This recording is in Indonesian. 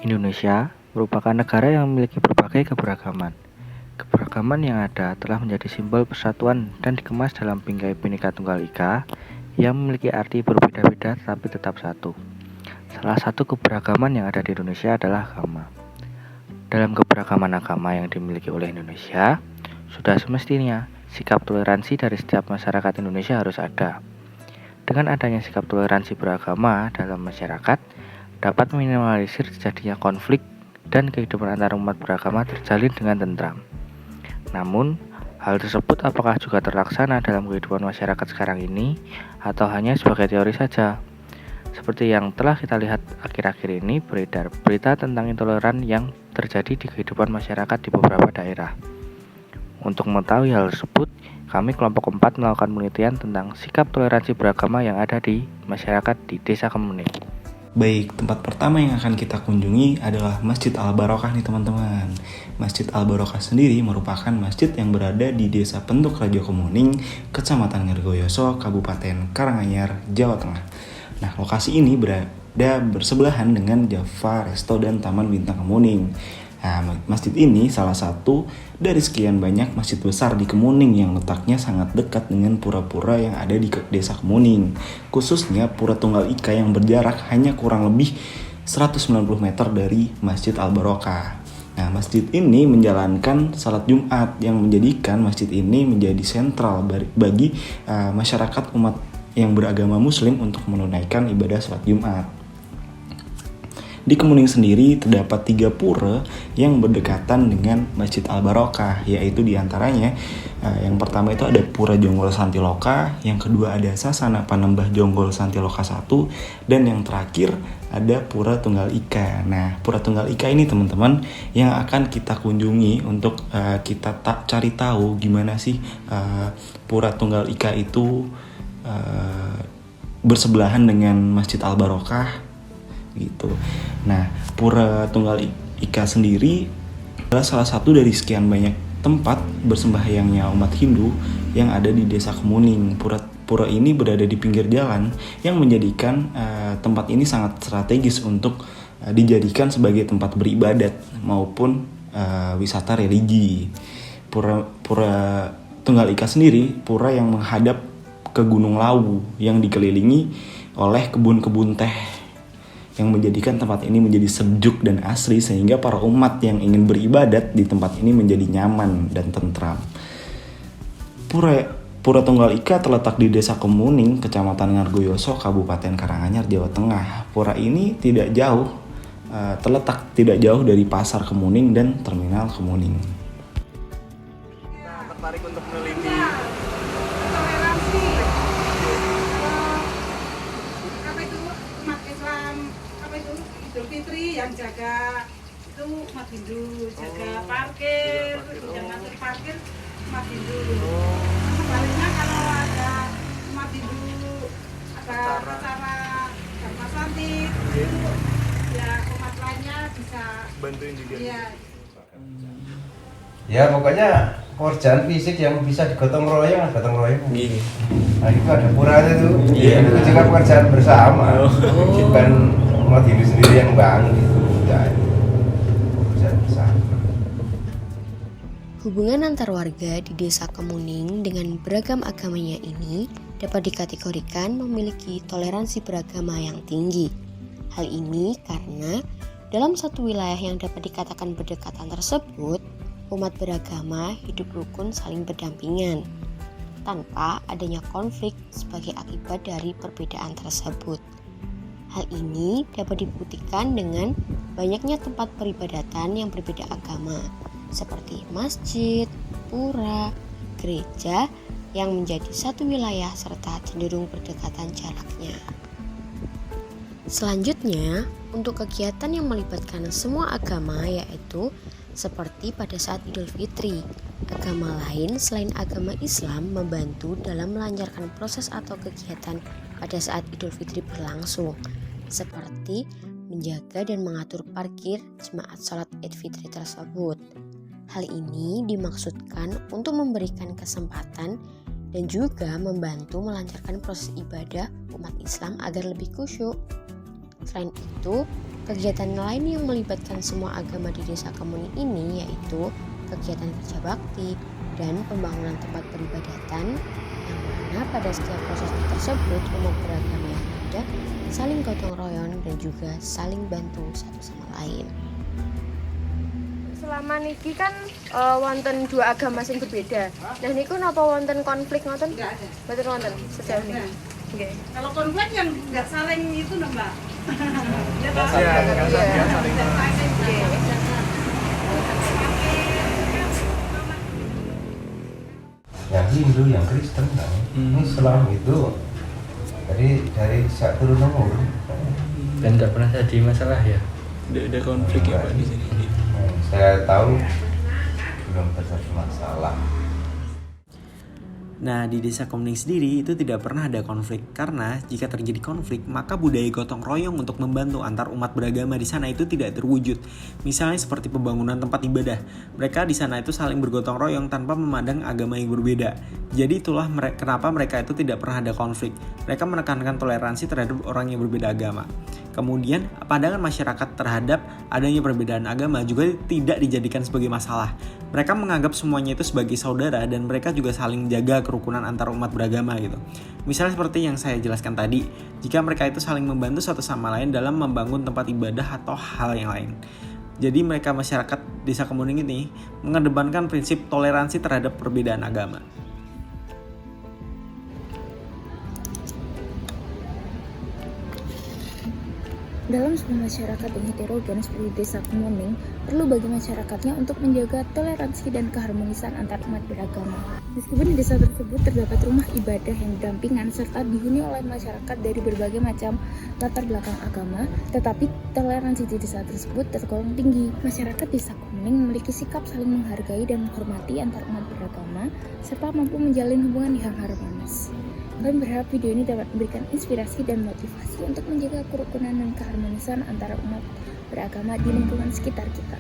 Indonesia merupakan negara yang memiliki berbagai keberagaman. Keberagaman yang ada telah menjadi simbol persatuan dan dikemas dalam bingkai Bhinneka Tunggal Ika yang memiliki arti berbeda-beda tetapi tetap satu. Salah satu keberagaman yang ada di Indonesia adalah agama. Dalam keberagaman agama yang dimiliki oleh Indonesia, sudah semestinya sikap toleransi dari setiap masyarakat Indonesia harus ada. Dengan adanya sikap toleransi beragama dalam masyarakat, dapat meminimalisir terjadinya konflik dan kehidupan antar umat beragama terjalin dengan tentram. Namun, hal tersebut apakah juga terlaksana dalam kehidupan masyarakat sekarang ini atau hanya sebagai teori saja? Seperti yang telah kita lihat akhir-akhir ini beredar berita tentang intoleran yang terjadi di kehidupan masyarakat di beberapa daerah. Untuk mengetahui hal tersebut, kami kelompok 4 melakukan penelitian tentang sikap toleransi beragama yang ada di masyarakat di Desa Kemuning. Baik, tempat pertama yang akan kita kunjungi adalah Masjid Al-Barokah nih teman-teman. Masjid Al-Barokah sendiri merupakan masjid yang berada di Desa Penduk Rajo Kemuning, Kecamatan Ngargoyoso, Kabupaten Karanganyar, Jawa Tengah. Nah, lokasi ini berada bersebelahan dengan Java Resto dan Taman Bintang Kemuning. Nah, masjid ini salah satu dari sekian banyak masjid besar di Kemuning yang letaknya sangat dekat dengan pura-pura yang ada di Desa Kemuning. Khususnya Pura Tunggal Ika yang berjarak hanya kurang lebih 190 meter dari Masjid Al-Barokah. Nah, masjid ini menjalankan salat Jumat yang menjadikan masjid ini menjadi sentral bagi masyarakat umat yang beragama Muslim untuk menunaikan ibadah salat Jumat. Di Kemuning sendiri terdapat 3 pura yang berdekatan dengan Masjid Al-Barokah, yaitu diantaranya yang pertama itu ada Pura Jonggol Santiloka, yang kedua ada Sasana Panembah Jonggol Santiloka 1, dan yang terakhir ada Pura Tunggal Ika. Nah, Pura Tunggal Ika ini teman-teman yang akan kita kunjungi untuk kita cari tahu gimana sih Pura Tunggal Ika itu bersebelahan dengan Masjid Al-Barokah gitu. Nah, Pura Tunggal Ika sendiri adalah salah satu dari sekian banyak tempat bersembahyangnya umat Hindu yang ada di Desa Kemuning. Pura ini berada di pinggir jalan yang menjadikan tempat ini sangat strategis untuk dijadikan sebagai tempat beribadat maupun wisata religi. Pura Tunggal Ika sendiri pura yang menghadap ke Gunung Lawu yang dikelilingi oleh kebun-kebun teh yang menjadikan tempat ini menjadi sejuk dan asri sehingga para umat yang ingin beribadat di tempat ini menjadi nyaman dan tentram. Pura Tunggal Ika terletak di Desa Kemuning, Kecamatan Ngargoyoso, Kabupaten Karanganyar, Jawa Tengah. Pura ini terletak tidak jauh dari Pasar Kemuning dan Terminal Kemuning. Kita tertarik untuk meneliti Idul Fitri yang jaga itu umat Hindu, jaga parkir, yang ngatur parkir umat Hindu. Sebaliknya kalau ada umat Hindu ada acara Dharma Santi, itu ya umat lainnya bisa bantuin juga. Iya. Ya pokoknya pekerjaan fisik yang bisa digotong royong. Nah itu ada puranya tuh. Itu juga pekerjaan bersama. Bukan umat Hindu sendiri yang bangun gitu. Ya, pekerjaan bersama. Hubungan antar warga di Desa Kemuning dengan beragam agamanya ini dapat dikategorikan memiliki toleransi beragama yang tinggi. Hal ini karena dalam satu wilayah yang dapat dikatakan berdekatan tersebut, umat beragama hidup rukun saling berdampingan, tanpa adanya konflik sebagai akibat dari perbedaan tersebut. Hal ini dapat dibuktikan dengan banyaknya tempat peribadatan yang berbeda agama, seperti masjid, pura, gereja, yang menjadi satu wilayah serta cenderung berdekatan jaraknya. Selanjutnya, untuk kegiatan yang melibatkan semua agama yaitu seperti pada saat Idul Fitri, agama lain selain agama Islam membantu dalam melancarkan proses atau kegiatan pada saat Idul Fitri berlangsung, seperti menjaga dan mengatur parkir jemaat sholat Idul Fitri tersebut. Hal ini dimaksudkan untuk memberikan kesempatan dan juga membantu melancarkan proses ibadah umat Islam agar lebih khusyuk. Selain itu, Kegiatan lain yang melibatkan semua agama di desa Kemuning ini yaitu kegiatan kerja bakti dan pembangunan tempat peribadatan, yang mana pada setiap prosesi tersebut umat beragama yang ada saling gotong royong dan juga saling bantu satu sama lain. Selama niki kan wonten dua agama sing berbeda. Nah niku napa wonten konflik ngoten? Enggak ada. Mboten wonten sejauh ini. Enggak. Nggih. Kalau konflik yang nggak saling itu loh mbak. Ya, Iya, dia saling Yang Hindu, yang Kristen, kan? Islam itu. Jadi dari sejak turun temurun. Dan nggak pernah jadi masalah ya. Ada konflik ya Pak di sini. Saya tahu belum terjadi masalah. Nah, di desa Kemuning sendiri itu tidak pernah ada konflik karena jika terjadi konflik, maka budaya gotong royong untuk membantu antar umat beragama di sana itu tidak terwujud. Misalnya seperti pembangunan tempat ibadah. Mereka di sana itu saling bergotong royong tanpa memandang agama yang berbeda. Jadi itulah kenapa mereka itu tidak pernah ada konflik. Mereka menekankan toleransi terhadap orang yang berbeda agama. Kemudian, pandangan masyarakat terhadap adanya perbedaan agama juga tidak dijadikan sebagai masalah. Mereka menganggap semuanya itu sebagai saudara dan mereka juga saling menjaga kerukunan antar umat beragama gitu. Misalnya seperti yang saya jelaskan tadi, jika mereka itu saling membantu satu sama lain dalam membangun tempat ibadah atau hal yang lain. Jadi mereka masyarakat desa Kemuning ini mengedepankan prinsip toleransi terhadap perbedaan agama. Dalam sebuah masyarakat yang heterogen seperti desa Kemuning, perlu bagi masyarakatnya untuk menjaga toleransi dan keharmonisan antar umat beragama. Meskipun di desa tersebut terdapat rumah ibadah yang berdampingan serta dihuni oleh masyarakat dari berbagai macam latar belakang agama, tetapi toleransi di desa tersebut tergolong tinggi. Masyarakat desa Kemuning memiliki sikap saling menghargai dan menghormati antar umat beragama, serta mampu menjalin hubungan yang harmonis. Kami berharap video ini dapat memberikan inspirasi dan motivasi untuk menjaga kerukunan dan keharmonisan antara umat beragama di lingkungan sekitar kita.